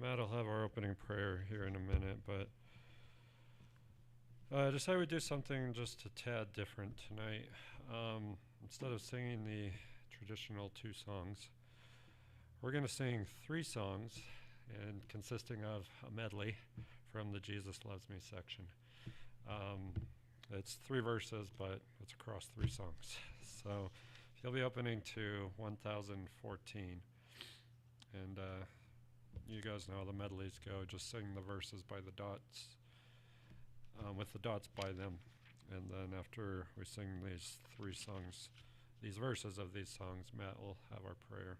Matt will have our opening prayer here in a minute, but I decided we'd do something just a tad different tonight. Instead of singing the traditional two songs, we're going to sing three songs, and consisting of a medley from the Jesus Loves Me section. Um, it's three verses, but it's across three songs. So you'll be opening to 1014, and you guys know how the medleys go. Just sing the verses by the dots, with the dots by them. And then after we sing these three songs, these verses of these songs, Matt will have our prayer.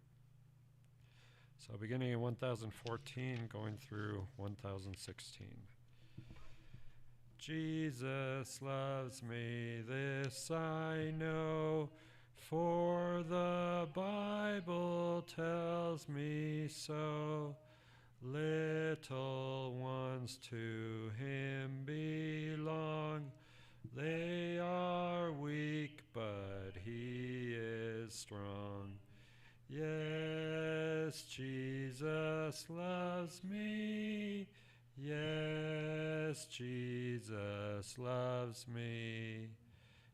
So beginning in 1014, going through 1016. Jesus loves me, this I know, for the Bible tells me so. Little ones to him belong. They are weak, but he is strong. Yes, Jesus loves me. Yes, Jesus loves me.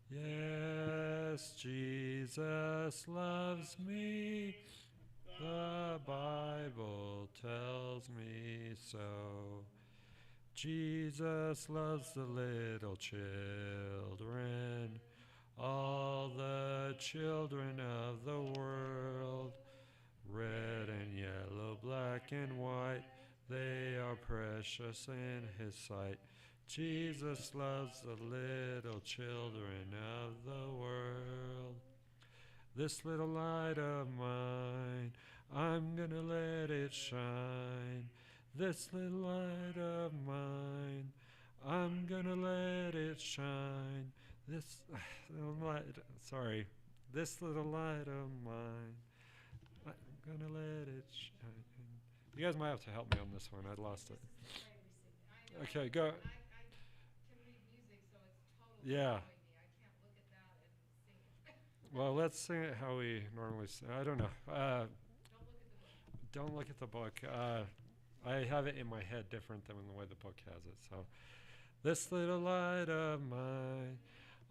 Yes, Jesus loves me. The Bible tells me so. Jesus loves the little children, all the children of the world. Red and yellow, black and white, they are precious in his sight. Jesus loves the little children of the world. This little light of mine, I'm gonna let it shine. This little light of mine, I'm gonna let it shine. This light, sorry, this little light of mine, I'm gonna let it shine. You guys might have to help me on this one. I lost it. Okay, go. Yeah. Well, let's sing it how we normally sing. I don't know. Don't look at the book. I have it in my head different than the way the book has it. So, this little light of mine,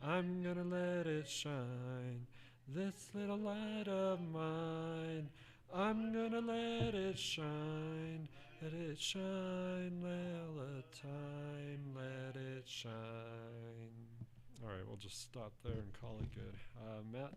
I'm gonna let it shine. This little light of mine, I'm gonna let it shine. Let it shine, all the time, let it shine. All right, we'll just stop there and call it good. Matt?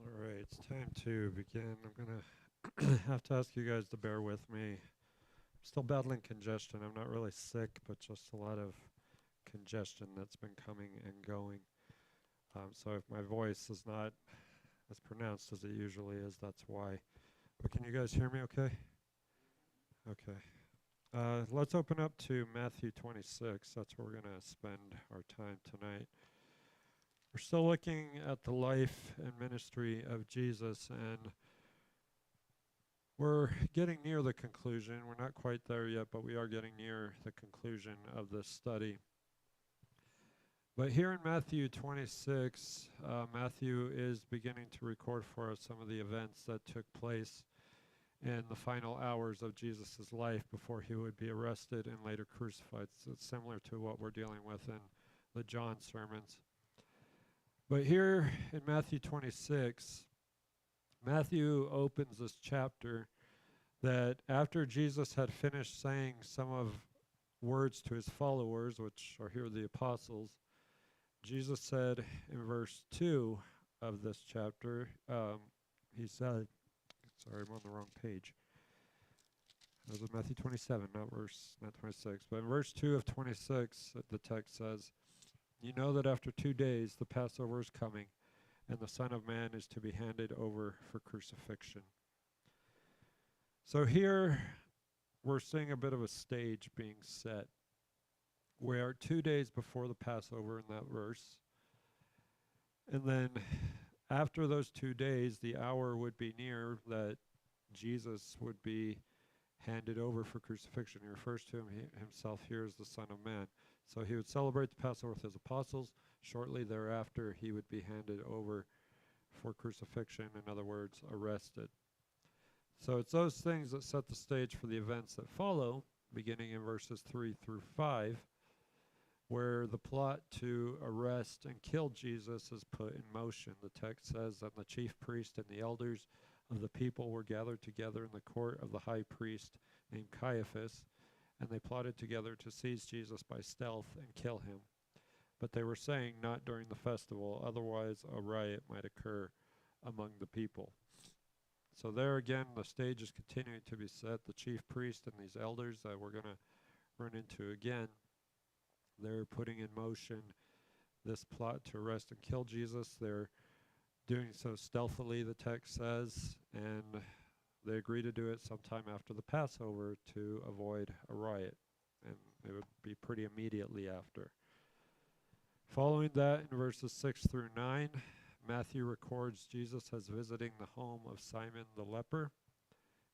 All right, it's time to begin. I'm gonna have to ask you guys to bear with me. I'm still battling congestion. I'm not really sick, but just a lot of congestion that's been coming and going. So if my voice is not as pronounced as it usually is, that's why. But can you guys hear me okay? Okay. Let's open up to Matthew 26. That's where we're going to spend our time tonight. We're still looking at the life and ministry of Jesus, and we're getting near the conclusion. We're not quite there yet, but we are getting near the conclusion of this study. But here in Matthew 26, Matthew is beginning to record for us some of the events that took place in the final hours of Jesus' life before he would be arrested and later crucified. So it's similar to what we're dealing with in the John sermons. But here in Matthew 26, Matthew opens this chapter that after Jesus had finished saying some of words to his followers, which are here the apostles, Jesus said in verse 2 of this chapter, he said, sorry, I'm on the wrong page. That was Matthew 27, not 26. But in verse 2 of 26, the text says, "You know that after 2 days the Passover is coming, and the Son of Man is to be handed over for crucifixion." So here we're seeing a bit of a stage being set. We are 2 days before the Passover in that verse. And then after those 2 days, the hour would be near that Jesus would be handed over for crucifixion. He refers to himself here as the Son of Man. So he would celebrate the Passover with his apostles. Shortly thereafter, he would be handed over for crucifixion, in other words, arrested. So it's those things that set the stage for the events that follow, beginning in verses 3 through 5, where the plot to arrest and kill Jesus is put in motion. The text says that the chief priest and the elders of the people were gathered together in the court of the high priest named Caiaphas, and they plotted together to seize Jesus by stealth and kill him. But they were saying, not during the festival, otherwise a riot might occur among the people. So there again, the stage is continuing to be set. The chief priest and these elders that we're going to run into again, they're putting in motion this plot to arrest and kill Jesus. They're doing so stealthily, the text says, and they agree to do it sometime after the Passover to avoid a riot, and it would be pretty immediately after. Following that, in verses 6 through 9, Matthew records Jesus as visiting the home of Simon the leper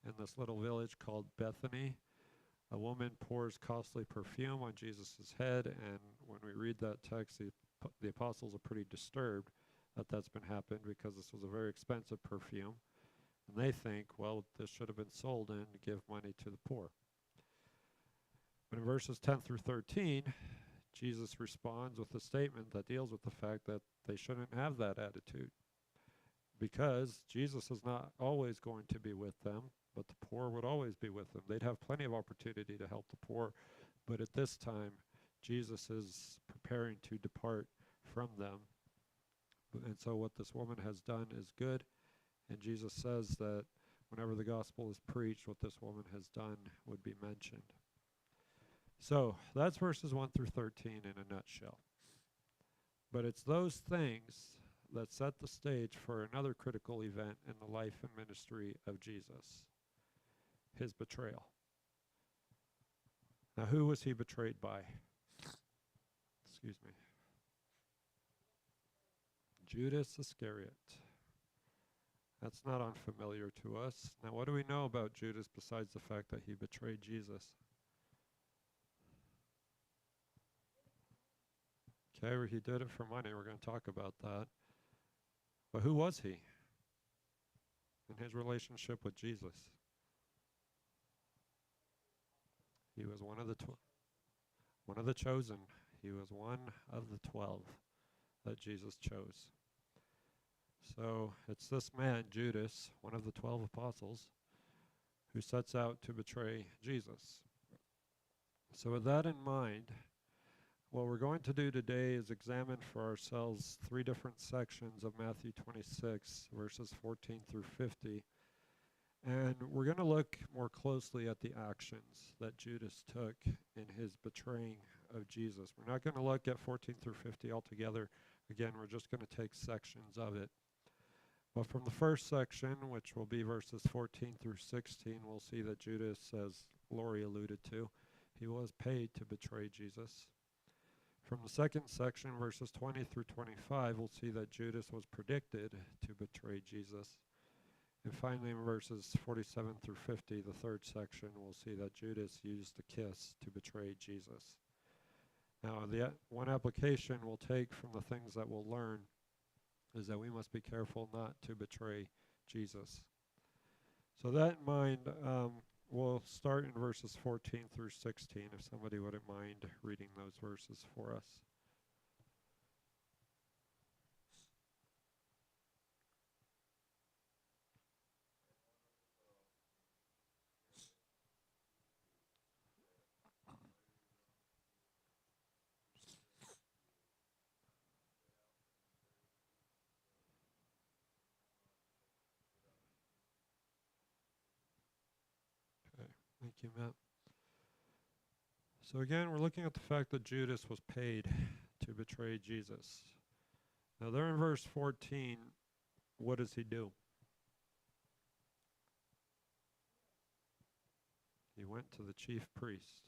in this little village called Bethany. A woman pours costly perfume on Jesus' head, and when we read that text, the apostles are pretty disturbed that that's been happened, because this was a very expensive perfume. And they think, well, this should have been sold and give money to the poor. But in verses 10 through 13, Jesus responds with a statement that deals with the fact that they shouldn't have that attitude, because Jesus is not always going to be with them, but the poor would always be with them. They'd have plenty of opportunity to help the poor, but at this time, Jesus is preparing to depart from them. And so what this woman has done is good, and Jesus says that whenever the gospel is preached, what this woman has done would be mentioned. So that's verses 1 through 13 in a nutshell. But it's those things that set the stage for another critical event in the life and ministry of Jesus: his betrayal. Now, who was he betrayed by? Excuse me. Judas Iscariot. That's not unfamiliar to us. Now, what do we know about Judas besides the fact that he betrayed Jesus? Okay, he did it for money. We're going to talk about that. But who was he in his relationship with Jesus? He was one of the chosen. He was one of the 12 that Jesus chose. So it's this man, Judas, one of the 12 apostles, who sets out to betray Jesus. So with that in mind, what we're going to do today is examine for ourselves 3 different sections of Matthew 26, verses 14 through 50. And we're going to look more closely at the actions that Judas took in his betraying of Jesus. We're not going to look at 14 through 50 altogether. Again, we're just going to take sections of it. But from the first section, which will be verses 14 through 16, we'll see that Judas, as Lori alluded to, he was paid to betray Jesus. From the second section, verses 20 through 25, we'll see that Judas was predicted to betray Jesus. And finally, in verses 47 through 50, the third section, we'll see that Judas used a kiss to betray Jesus. Now, the one application we'll take from the things that we'll learn is that we must be careful not to betray Jesus. So that in mind, we'll start in verses 14 through 16, if somebody wouldn't mind reading those verses for us. Okay, thank you, Matt. So again, we're looking at the fact that Judas was paid to betray Jesus. Now there in verse 14, what does he do? He went to the chief priest.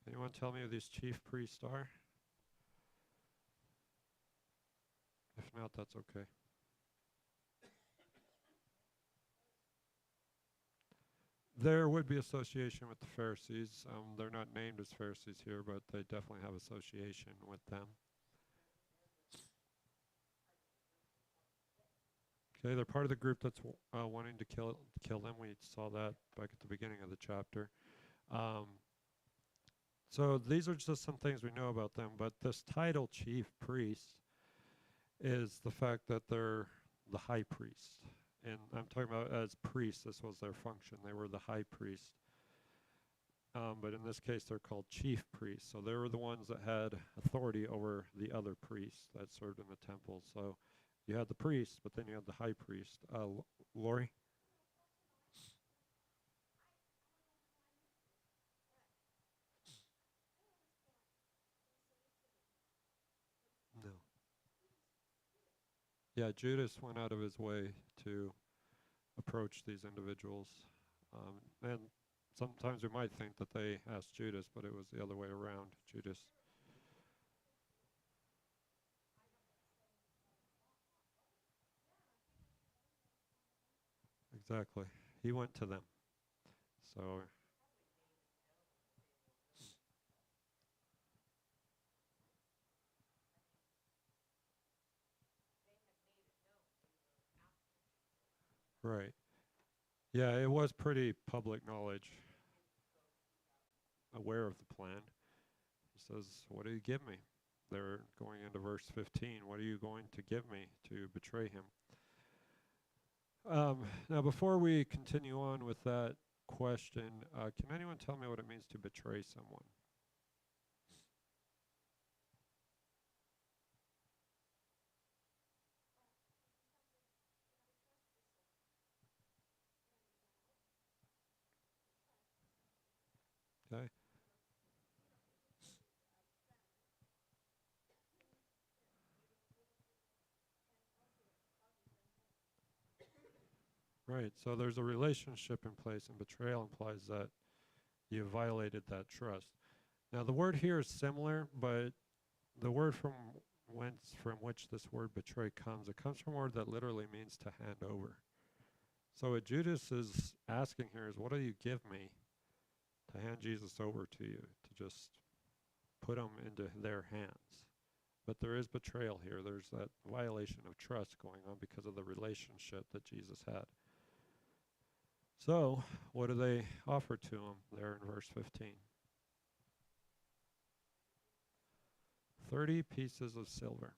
Anyone tell me who these chief priests are? If not, that's okay. There would be association with the Pharisees. They're not named as Pharisees here, but they definitely have association with them. Okay, they're part of the group that's wanting to kill them. We saw that back at the beginning of the chapter. Um, so these are just some things we know about them. But this title, chief priest, is the fact that they're the high priest. And I'm talking about as priests, this was their function. They were the high priest. But in this case, they're called chief priests. So they were the ones that had authority over the other priests that served in the temple. So you had the priest, but then you had the high priest. Lori? No. Yeah, Judas went out of his way to approach these individuals. And sometimes we might think that they asked Judas, but it was the other way around. Judas. Exactly. He went to them. So, right. Yeah, it was pretty public knowledge, aware of the plan. He says, "What do you give me?" They're going into verse 15. What are you going to give me to betray him? Now, before we continue on with that question, can anyone tell me what it means to betray someone? Okay. Right. So there's a relationship in place, and betrayal implies that you violated that trust. Now, the word here is similar, but the word from which this word betray comes, it comes from a word that literally means to hand over. So what Judas is asking here is, what do you give me to hand Jesus over to you, to just put him into their hands? But there is betrayal here. There's that violation of trust going on because of the relationship that Jesus had. So, what do they offer to him there in verse 15? 30 pieces of silver.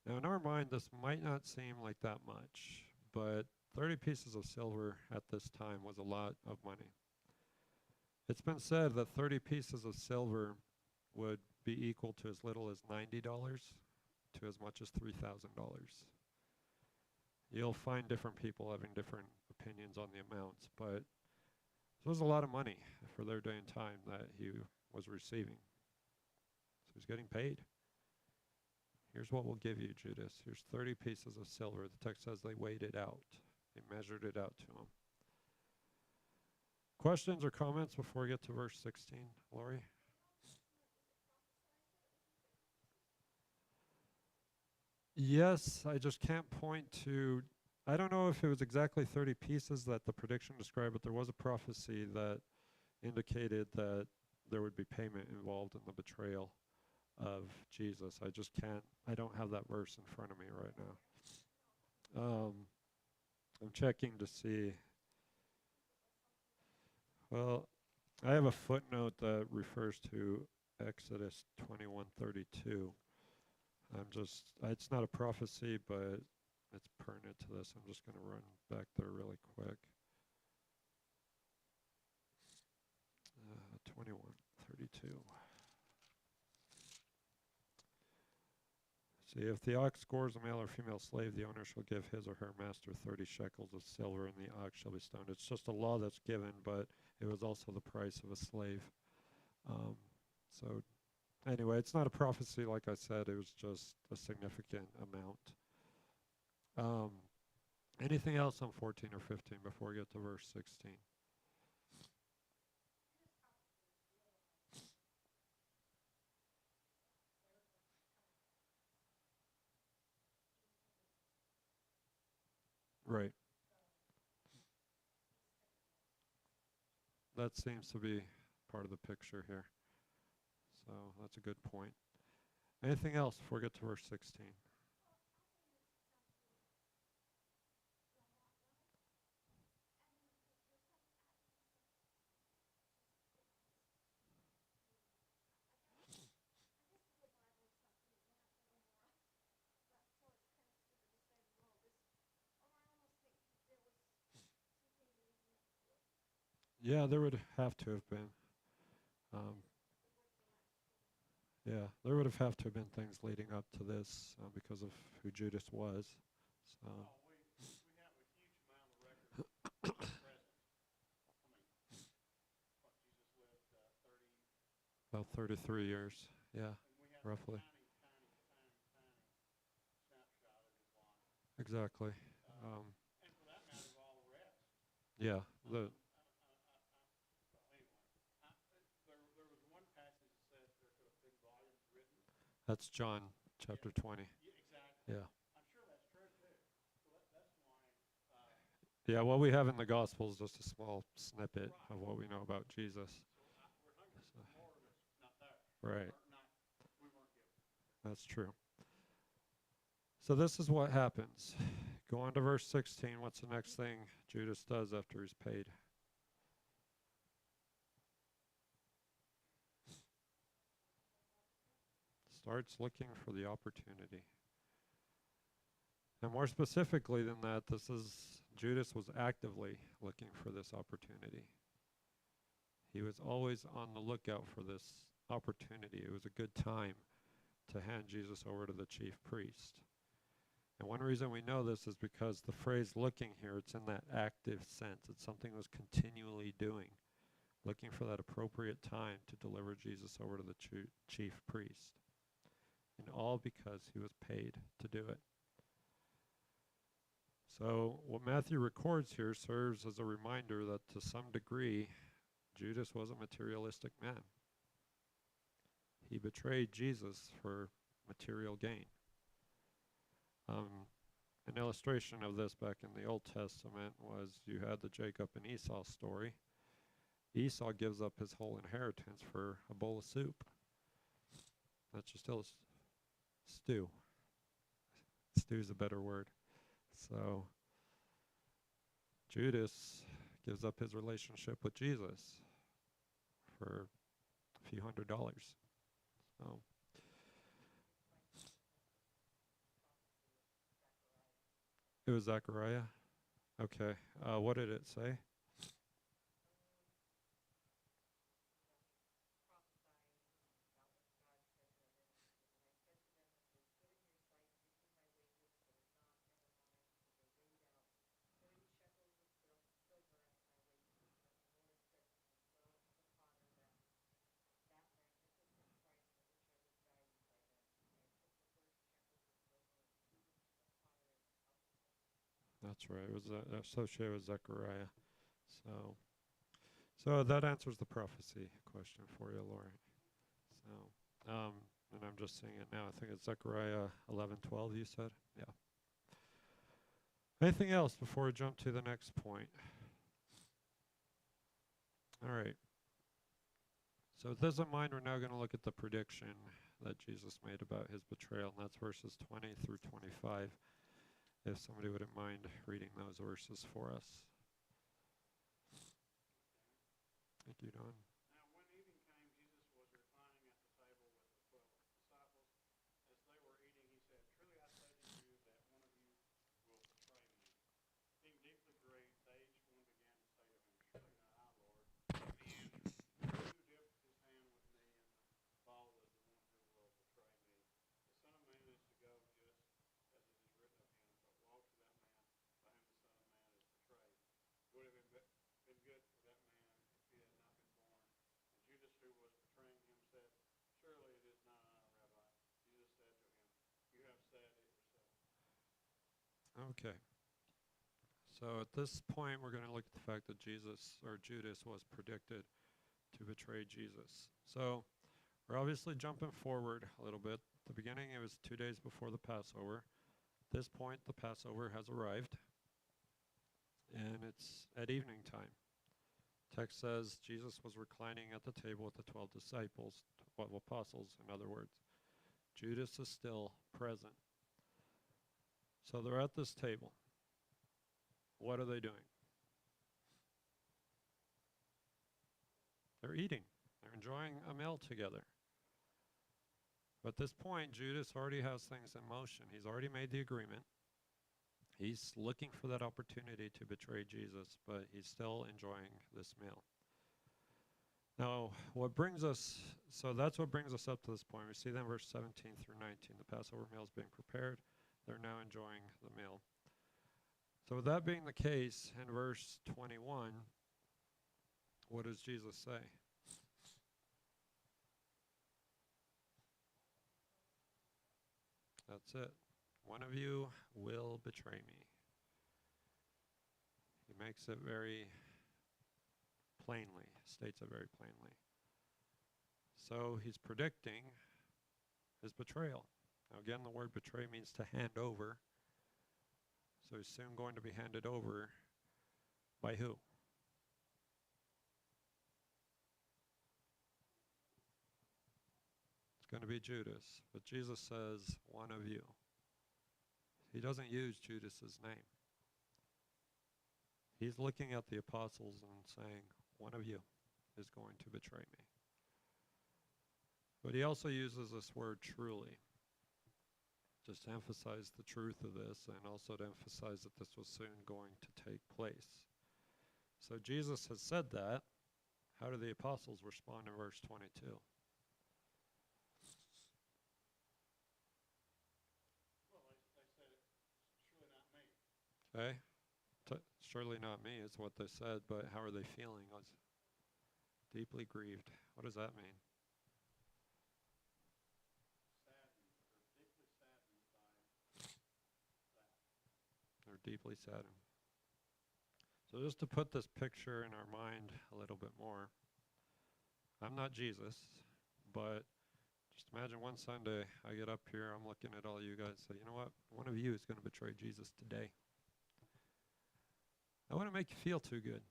Now, in our mind, this might not seem like that much, but 30 pieces of silver at this time was a lot of money. It's been said that 30 pieces of silver would be equal to as little as $90 to as much as $3,000. You'll find different people having different opinions on the amounts, but this was a lot of money for their day and time that he was receiving. So he's getting paid. Here's what we'll give you, Judas. Here's 30 pieces of silver. The text says they weighed it out. They measured it out to him. Questions or comments before we get to verse 16? Lori? Yes, I just can't point to. I don't know if it was exactly 30 pieces that the prediction described, but there was a prophecy that indicated that there would be payment involved in the betrayal of Jesus. I just can't, I don't have that verse in front of me right now. I'm checking to see. Well, I have a footnote that refers to Exodus 21:32. It's not a prophecy, but it's pertinent to this. I'm just going to run back there really quick. 21:32. See, if the ox gores a male or female slave, the owner shall give his or her master 30 shekels of silver, and the ox shall be stoned. It's just a law that's given, but it was also the price of a slave. So anyway, it's not a prophecy, like I said. It was just a significant amount. Anything else on 14 or 15 before we get to verse 16? Right. That seems to be part of the picture here. So that's a good point. Anything else before we get to verse 16? Yeah, there would have to have been. Um, yeah, there would have to have been things leading up to this because of who Judas was. So about 33 years. Yeah, roughly. Exactly. Um, yeah, the that's John chapter 20. Yeah. Yeah, what we have in the gospel is just a small snippet of what we know about Jesus. So, right. That's true. So this is what happens. Go on to verse 16. What's the next thing Judas does after he's paid? Starts looking for the opportunity. And more specifically than that, Judas was actively looking for this opportunity. He was always on the lookout for this opportunity. It was a good time to hand Jesus over to the chief priest. And one reason we know this is because the phrase looking here, it's in that active sense. It's something he was continually doing, looking for that appropriate time to deliver Jesus over to the chief priest. And all because he was paid to do it. So what Matthew records here serves as a reminder that to some degree, Judas was a materialistic man. He betrayed Jesus for material gain. An illustration of this back in the Old Testament was you had the Jacob and Esau story. Esau gives up his whole inheritance for a bowl of soup. That's just still stew. Stew's a better word. So Judas gives up his relationship with Jesus for a few $100s. So it was Zechariah. Okay. What did it say? That's right. It was associated with Zechariah. So, so that answers the prophecy question for you, Lori. So, and I'm just seeing it now. I think it's Zechariah 11:12. You said, yeah. Anything else before we jump to the next point? All right. So with this in mind, we're now going to look at the prediction that Jesus made about his betrayal, and that's verses 20 through 25. if somebody wouldn't mind reading those verses for us. Thank you, Don. Now, when evening came, Jesus was reclining at the table with the 12 disciples. As they were eating, he said, "Truly I say to you that one of you will betray me." Being deeply grieved, they each one began to say to him, "Surely not I, Lord." And he answered, "He who dipped his hand with me in the bowl is the one who will betray me. The Son of Man is to go just as it is written of him, but woe to that man by whom the Son of Man is betrayed. It would have been good for that man if he had not been born." And Judas, who was betraying him, said, "Surely it is not I, Rabbi." Jesus said to him, "You have said it yourself." Okay. So at this point, we're going to look at the fact that Jesus, or Judas, was predicted to betray Jesus. So we're obviously jumping forward a little bit. At the beginning, it was 2 days before the Passover. At this point, the Passover has arrived, and it's at evening time. Text says Jesus was reclining at the table with the 12 disciples, 12 apostles, in other words. Judas is still present. So they're at this table. What are they doing? They're eating. They're enjoying a meal together. But at this point, Judas already has things in motion. He's already made the agreement. He's looking for that opportunity to betray Jesus, but he's still enjoying this meal. Now, so that's what brings us up to this point. We see then verse 17 through 19. The Passover meal is being prepared. They're now enjoying the meal. So with that being the case, in verse 21, what does Jesus say? That's it. One of you will betray me. He makes it very plainly, states it very plainly. So he's predicting his betrayal. Now again, the word betray means to hand over. So he's soon going to be handed over by who? It's going to be Judas. But Jesus says, one of you. He doesn't use Judas's name. He's looking at the apostles and saying, one of you is going to betray me. But he also uses this word truly, just to emphasize the truth of this and also to emphasize that this was soon going to take place. So Jesus has said that. How do the apostles respond in verse 22? Well, they said, "Surely not me." Okay? Surely not me is what they said, but how are they feeling? I was deeply grieved. What does that mean? Saddened, or deeply saddened by that. They're deeply saddened. So just to put this picture in our mind a little bit more, I'm not Jesus, but just imagine one Sunday I get up here, I'm looking at all you guys and say, you know what? One of you is going to betray Jesus today. I wouldn't make you feel too good.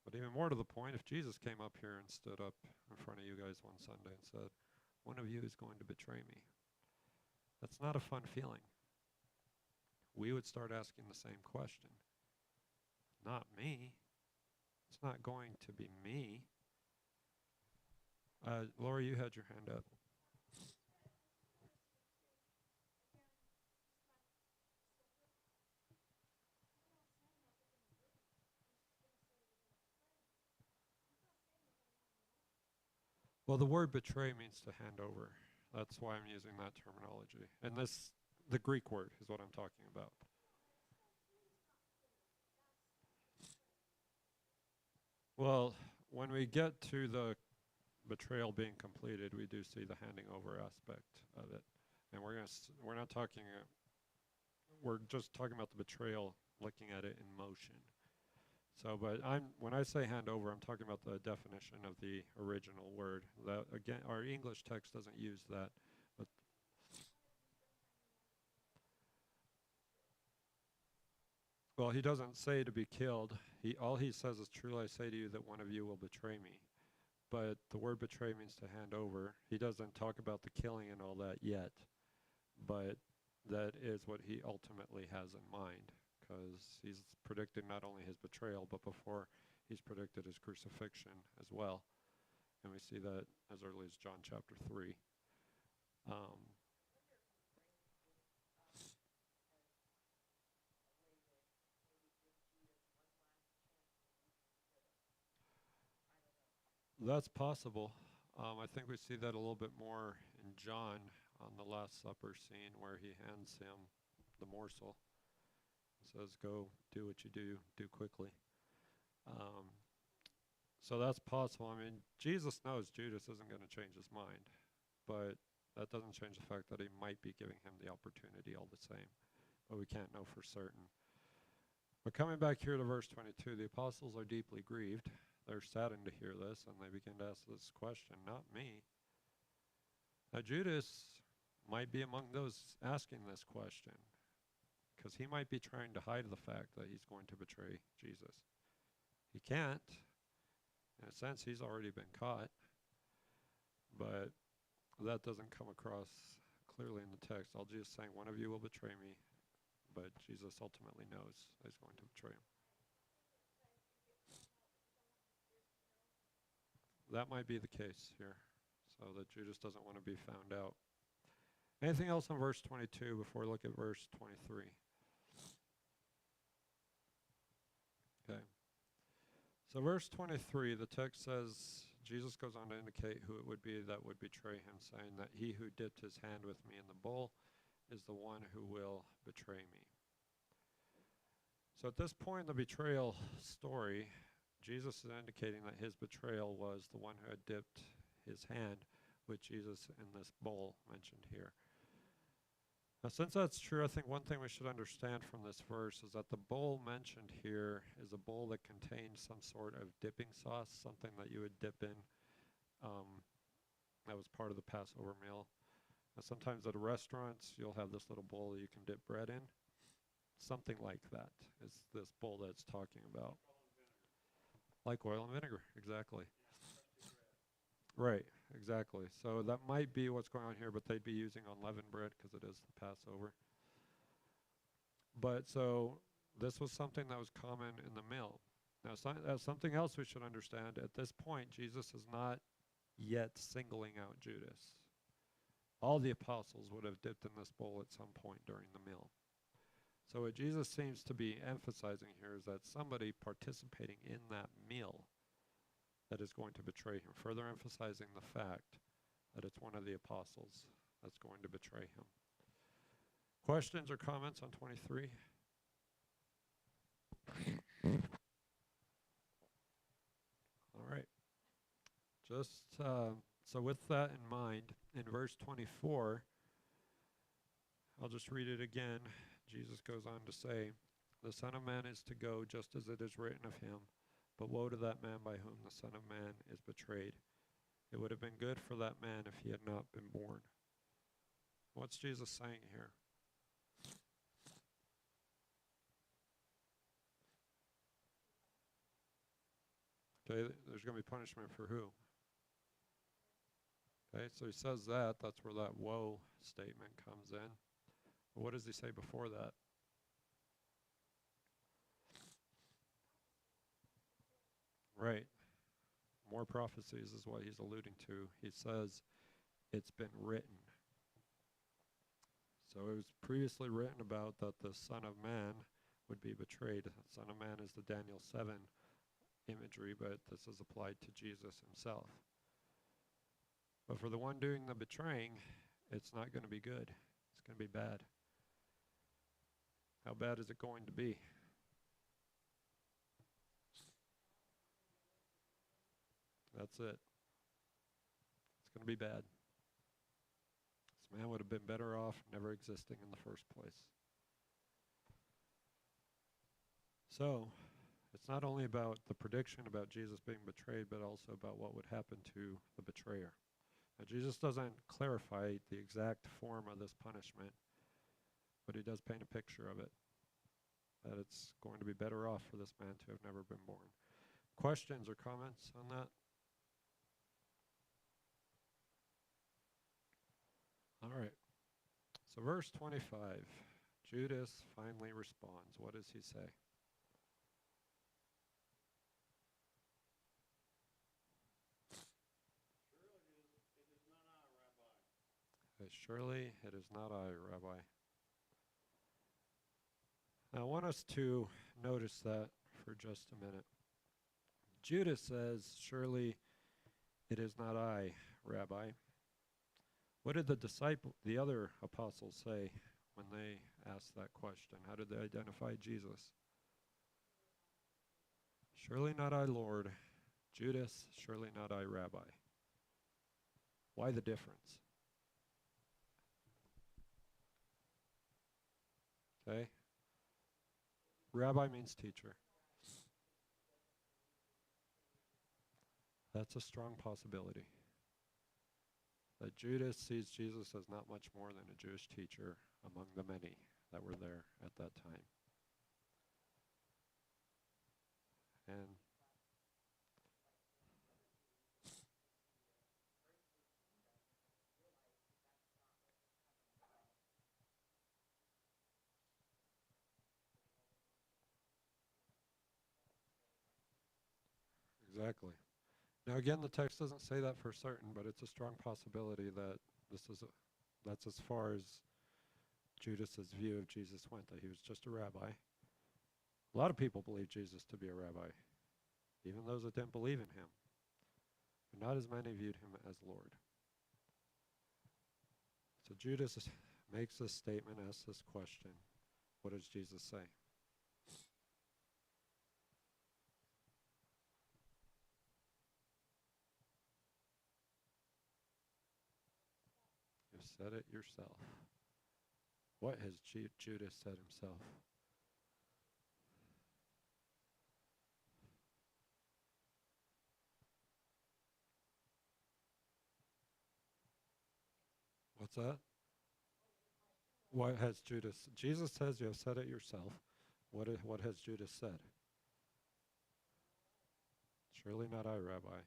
But even more to the point, if Jesus came up here and stood up in front of you guys one Sunday and said, one of you is going to betray me, that's not a fun feeling. We would start asking the same question. Not me. It's not going to be me. Laura, you had your hand up. Well, the word betray means to hand over. That's why I'm using that terminology. And the Greek word is what I'm talking about. Well, when we get to the betrayal being completed, we do see the handing over aspect of it. And we're not talking, we're just talking about the betrayal, looking at it in motion. So, but when I say hand over, I'm talking about the definition of the original word. That again, our English text doesn't use that. But well, he doesn't say to be killed. All he says is, "Truly I say to you that one of you will betray me." But the word betray means to hand over. He doesn't talk about the killing and all that yet. But that is what he ultimately has in mind, because he's predicted not only his betrayal, but before he's predicted his crucifixion as well. And we see that as early as John chapter 3. Um, that's possible. I think we see that a little bit more in John on the Last Supper scene where he hands him the morsel. Says, "Go do what you do quickly." Um, so that's possible. I mean, Jesus knows Judas isn't going to change his mind, but that doesn't change the fact that he might be giving him the opportunity all the same. But we can't know for certain. But coming back here to verse 22, the apostles are deeply grieved. They're saddened to hear this, and they begin to ask this question, not me. Now, Judas might be among those asking this question, because he might be trying to hide the fact that he's going to betray Jesus. He can't. In a sense, he's already been caught. But that doesn't come across clearly in the text. All Jesus saying, one of you will betray me, but Jesus ultimately knows that he's going to betray him. That might be the case here, so that Judas doesn't want to be found out. Anything else on verse 22 before we look at verse 23? Okay. So verse 23, the text says, Jesus goes on to indicate who it would be that would betray him, saying that he who dipped his hand with me in the bowl is the one who will betray me. So at this point in the betrayal story, Jesus is indicating that his betrayal was the one who had dipped his hand with Jesus in this bowl mentioned here. Now, since that's true, I think one thing we should understand from this verse is that the bowl mentioned here is a bowl that contains some sort of dipping sauce, something that you would dip in. That was part of the Passover meal. Now, sometimes at restaurants, you'll have this little bowl that you can dip bread in. Something like that is this bowl that it's talking about. Like oil and vinegar, exactly. Right, exactly. So that might be what's going on here, but they'd be using unleavened bread because it is the Passover. But so this was something that was common in the meal. Now, something else we should understand. At this point, Jesus is not yet singling out Judas. All the apostles would have dipped in this bowl at some point during the meal. So what Jesus seems to be emphasizing here is that somebody participating in that meal that is going to betray him, further emphasizing the fact that it's one of the apostles that's going to betray him. Questions or comments on 23? All right. Just so with that in mind, in verse 24, I'll just read it again. Jesus goes on to say, "The Son of Man is to go just as it is written of him, but woe to that man by whom the Son of Man is betrayed. It would have been good for that man if he had not been born." What's Jesus saying here? Okay, there's going to be punishment for who? Okay, so he says that. That's where that woe statement comes in. But what does he say before that? Right. More prophecies is what he's alluding to. He says, it's been written. So it was previously written about that the Son of Man would be betrayed. The Son of Man is the Daniel 7 imagery, but this is applied to Jesus himself. But for the one doing the betraying, it's not going to be good. It's going to be bad. How bad is it going to be? That's it. It's going to be bad. This man would have been better off never existing in the first place. So, it's not only about the prediction about Jesus being betrayed, but also about what would happen to the betrayer. Now, Jesus doesn't clarify the exact form of this punishment, but he does paint a picture of it, that it's going to be better off for this man to have never been born. Questions or comments on that? All right. So verse 25, Judas finally responds. What does he say? Surely it is not I, Rabbi. Surely it is not I, Rabbi. Now, I want us to notice that for just a minute. Judas says, surely it is not I, Rabbi. What did the other apostles say when they asked that question? How did they identify Jesus? Surely not I, Lord. Judas, surely not I, Rabbi. Why the difference? Okay? Rabbi means teacher. That's a strong possibility. That Judas sees Jesus as not much more than a Jewish teacher among the many that were there at that time. And exactly. Now again, the text doesn't say that for certain, but it's a strong possibility that that's as far as Judas's view of Jesus went, that he was just a rabbi. A lot of people believe Jesus to be a rabbi, even those that didn't believe in him. But not as many viewed him as Lord. So Judas makes this statement, asks this question. What does Jesus say? You've said it yourself. What has Judas said himself? What's that? What has Judas? Jesus says you have said it yourself. What has Judas said? Surely not I, Rabbi.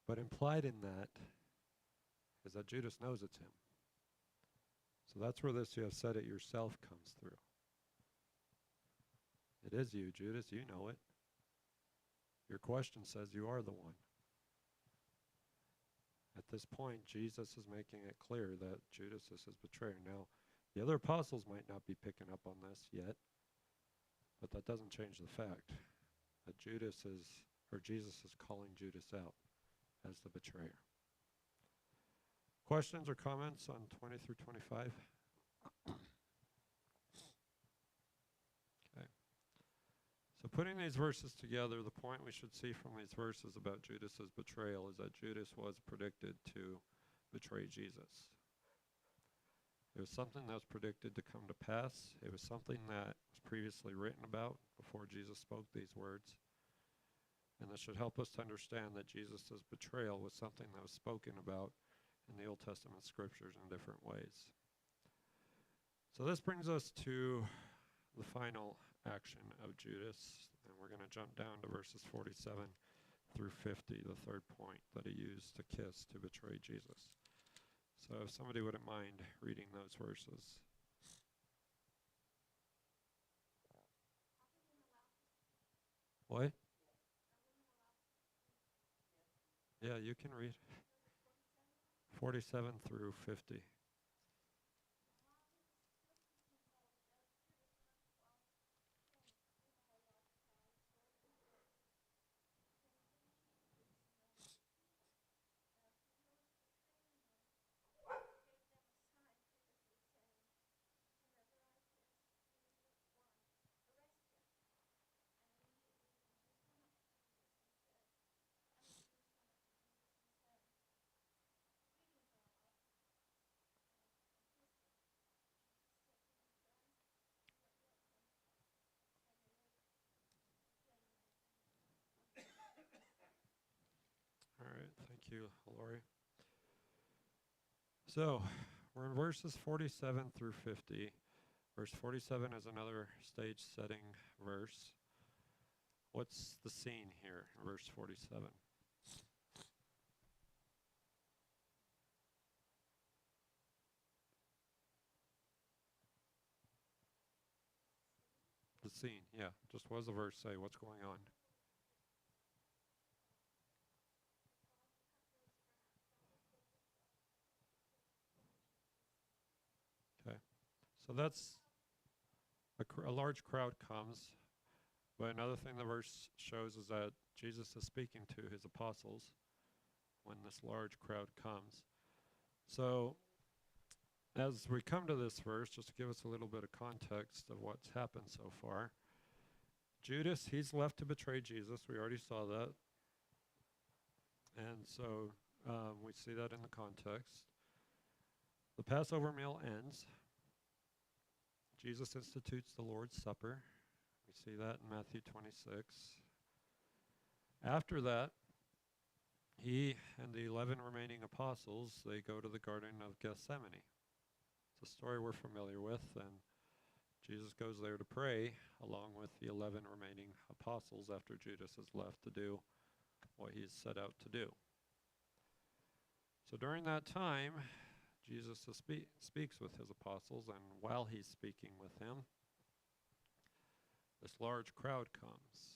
But implied in that is that Judas knows it's him. So that's where this you have said it yourself comes through. It is you, Judas. You know it. Your question says you are the one. At this point, Jesus is making it clear that Judas is his betrayer. Now, the other apostles might not be picking up on this yet, but that doesn't change the fact that Jesus is calling Judas out as the betrayer. Questions or comments on 20 through 25? Okay. So putting these verses together, the point we should see from these verses about Judas's betrayal is that Judas was predicted to betray Jesus. It was something that was predicted to come to pass. It was something that was previously written about before Jesus spoke these words. And this should help us to understand that Jesus' betrayal was something that was spoken about in the Old Testament scriptures in different ways. So this brings us to the final action of Judas, and we're going to jump down to verses 47 through 50, the third point that he used to kiss to betray Jesus. So if somebody wouldn't mind reading those verses. What? Yeah, you can read. 47 through 50. All right, thank you, Lori. So, we're in verses 47 through 50. Verse 47 is another stage setting verse. What's the scene here in verse 47? scene? Yeah, just what does the verse say? What's going on? Okay, so that's a large crowd comes. But another thing the verse shows is that Jesus is speaking to his apostles when this large crowd comes. So, as we come to this verse, just to give us a little bit of context of what's happened so far, Judas, he's left to betray Jesus. We already saw that. And so we see that in the context. The Passover meal ends. Jesus institutes the Lord's Supper. We see that in Matthew 26. After that, he and the 11 remaining apostles, they go to the Garden of Gethsemane. It's a story we're familiar with, and Jesus goes there to pray along with the 11 remaining apostles after Judas is left to do what he's set out to do. So during that time, Jesus speaks with his apostles, and while he's speaking with them, this large crowd comes.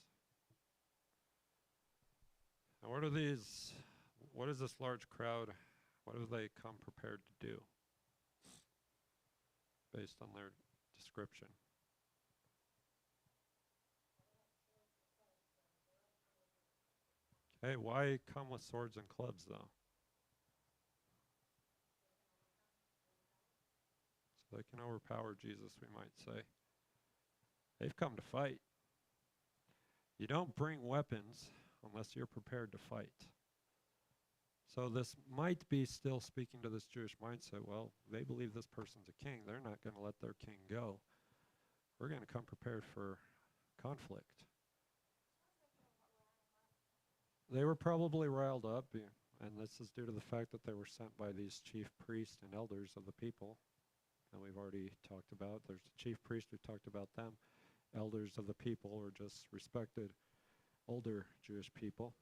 And what is this large crowd, what do they come prepared to do based on their description? Okay, why come with swords and clubs though? So they can overpower Jesus, we might say. They've come to fight. You don't bring weapons unless you're prepared to fight. So this might be still speaking to this Jewish mindset. Well, they believe this person's a king. They're not going to let their king go. We're going to come prepared for conflict. They were probably riled up, and this is due to the fact that they were sent by these chief priests and elders of the people. And we've already talked about, there's the chief priest, we've talked about them. Elders of the people or just respected older Jewish people.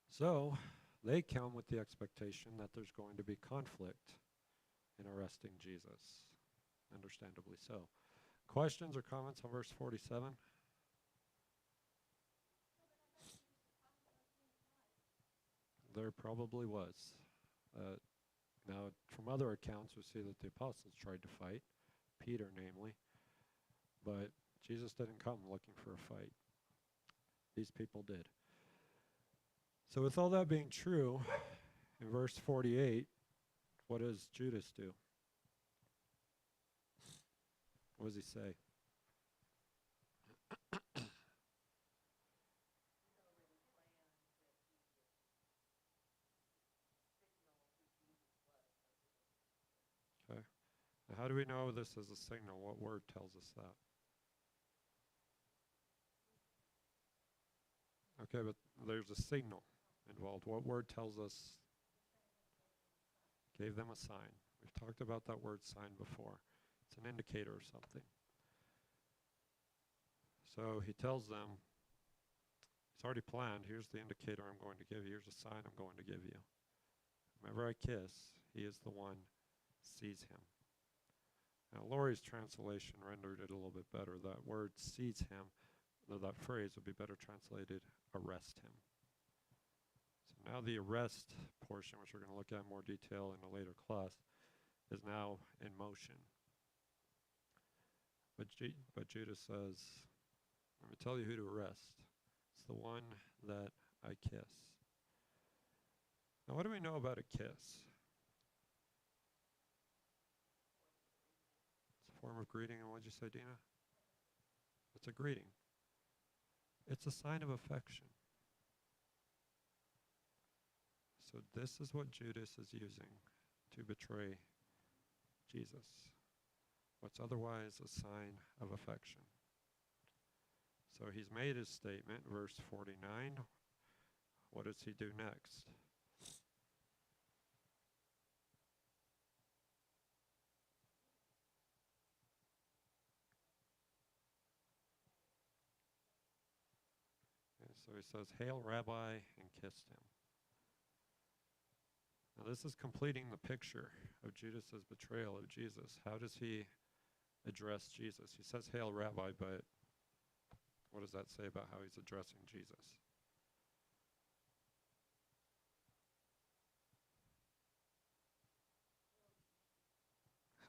So they come with the expectation that there's going to be conflict in arresting Jesus. Understandably so. Questions or comments on verse 47? There probably was. Now, from other accounts, we see that the apostles tried to fight, Peter namely, but Jesus didn't come looking for a fight. These people did. So with all that being true, in verse 48, what does Judas do? What does he say? Okay. Now how do we know this is a signal? What word tells us that? Okay, but there's a signal involved. What word tells us? Gave them a sign. We've talked about that word sign before. It's an indicator of something. So he tells them, it's already planned. Here's the indicator I'm going to give you. Here's a sign I'm going to give you. Whenever I kiss, he is the one, sees him. Now, Lori's translation rendered it a little bit better. That word sees him, though that phrase would be better translated, arrest him. So now the arrest portion, which we're going to look at in more detail in a later class, is now in motion. But Judas says, let me tell you who to arrest. It's the one that I kiss. Now, what do we know about a kiss? It's a form of greeting, and what did you say, Dina? It's a greeting. It's a sign of affection. So this is what Judas is using to betray Jesus. What's otherwise a sign of affection. So he's made his statement, verse 49. What does he do next? So he says, "Hail, Rabbi," and kissed him. Now this is completing the picture of Judas's betrayal of Jesus. How does he address Jesus. He says, "Hail, Rabbi," but what does that say about how he's addressing Jesus?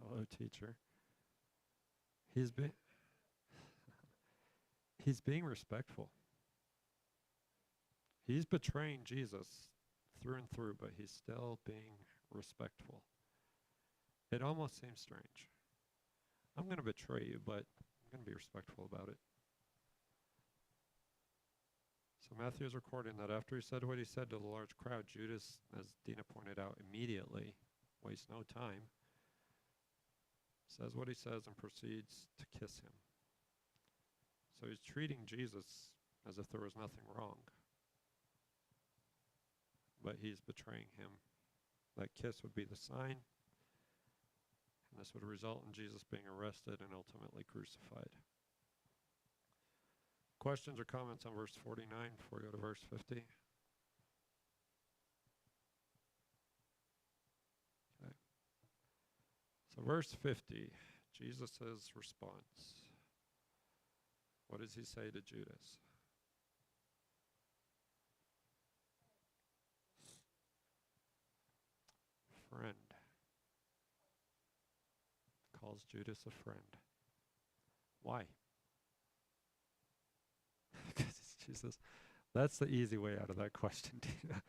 Hello, teacher. He's being he's being respectful. He's betraying Jesus through and through, but he's still being respectful. It almost seems strange. I'm going to betray you, but I'm going to be respectful about it. So Matthew is recording that after he said what he said to the large crowd, Judas, as Dina pointed out, immediately, wastes no time, says what he says and proceeds to kiss him. So he's treating Jesus as if there was nothing wrong, but he's betraying him. That kiss would be the sign, and this would result in Jesus being arrested and ultimately crucified. Questions or comments on verse 49 before we go to verse 50? Okay. So verse 50, Jesus' response. What does he say to Judas? Friend. Calls Judas a friend. Why? Because it's Jesus. That's the easy way out of that question, Tina.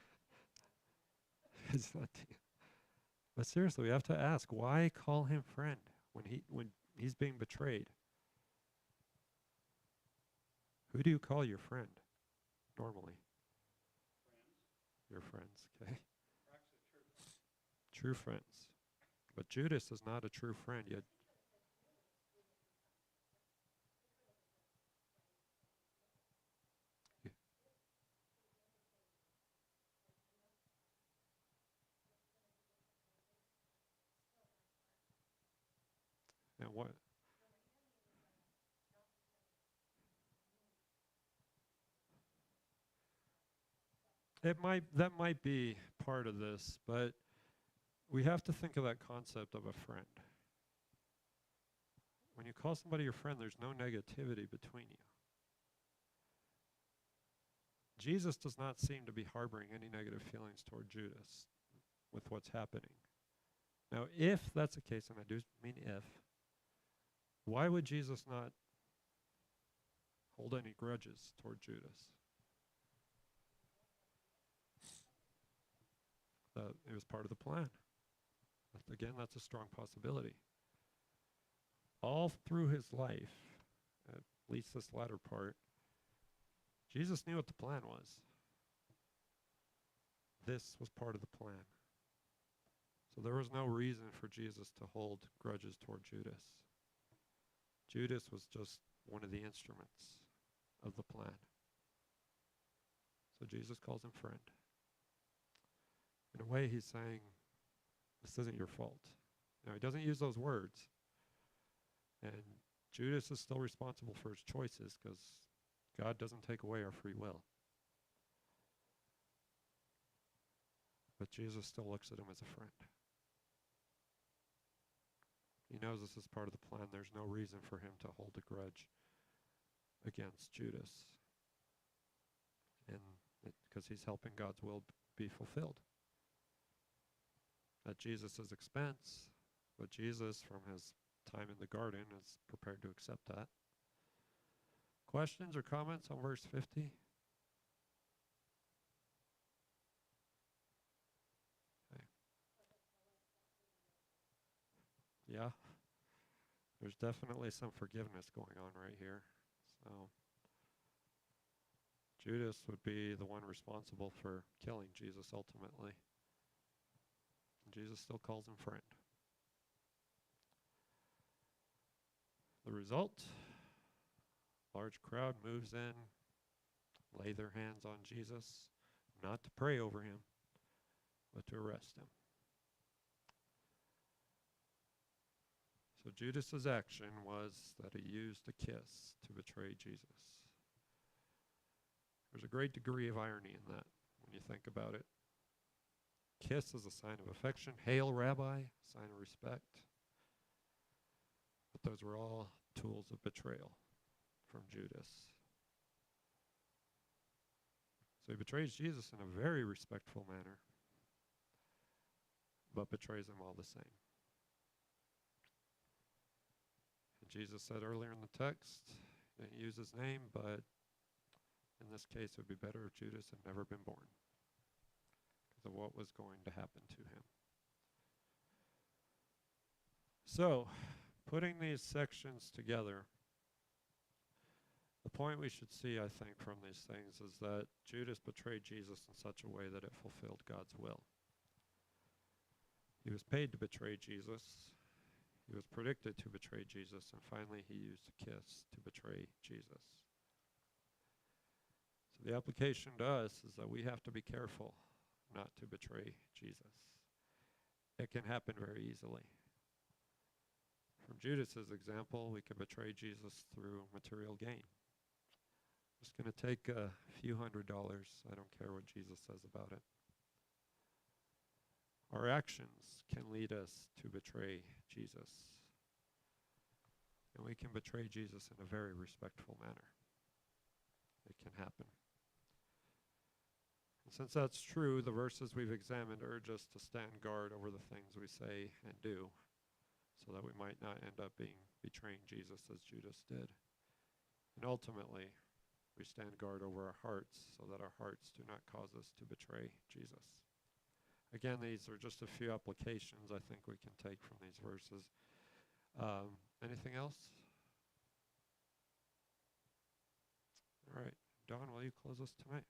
It's not Tina. But seriously, we have to ask, why call him friend when he's being betrayed? Who do you call your friend normally? Friends. Your friends, okay? Actually, True friends. But Judas is not a true friend yet. And what? That might be part of this, but we have to think of that concept of a friend. When you call somebody your friend, there's no negativity between you. Jesus does not seem to be harboring any negative feelings toward Judas with what's happening. Now, if that's the case, and I do mean if, why would Jesus not hold any grudges toward Judas? It was part of the plan. Again, that's a strong possibility. All through his life, at least this latter part, Jesus knew what the plan was. This was part of the plan. So there was no reason for Jesus to hold grudges toward Judas. Judas was just one of the instruments of the plan. So Jesus calls him friend. In a way, he's saying, this isn't your fault. Now, he doesn't use those words. And Judas is still responsible for his choices because God doesn't take away our free will. But Jesus still looks at him as a friend. He knows this is part of the plan. There's no reason for him to hold a grudge against Judas. And because he's helping God's will be fulfilled. At Jesus' expense, but Jesus, from his time in the garden, is prepared to accept that. Questions or comments on verse 50? Okay. Yeah. There's definitely some forgiveness going on right here. So Judas would be the one responsible for killing Jesus ultimately. Jesus still calls him friend. The result, large crowd moves in, lay their hands on Jesus, not to pray over him, but to arrest him. So Judas's action was that he used a kiss to betray Jesus. There's a great degree of irony in that when you think about it. Kiss is a sign of affection. Hail, Rabbi, sign of respect. But those were all tools of betrayal from Judas. So he betrays Jesus in a very respectful manner, but betrays him all the same. And Jesus said earlier in the text, he didn't use his name, but in this case, it would be better if Judas had never been born because of what was going to happen to him. So, putting these sections together, the point we should see, I think, from these things is that Judas betrayed Jesus in such a way that it fulfilled God's will. He was paid to betray Jesus. He was predicted to betray Jesus, and finally he used a kiss to betray Jesus. So the application to us is that we have to be careful not to betray Jesus. It can happen very easily. From Judas's example, we can betray Jesus through material gain. Just going to take a few $100s. I don't care what Jesus says about it. Our actions can lead us to betray Jesus. And we can betray Jesus in a very respectful manner. It can happen. And since that's true, the verses we've examined urge us to stand guard over the things we say and do, so that we might not end up betraying Jesus as Judas did. And ultimately, we stand guard over our hearts so that our hearts do not cause us to betray Jesus. Again, these are just a few applications I think we can take from these verses. Anything else? All right. Don, will you close us tonight?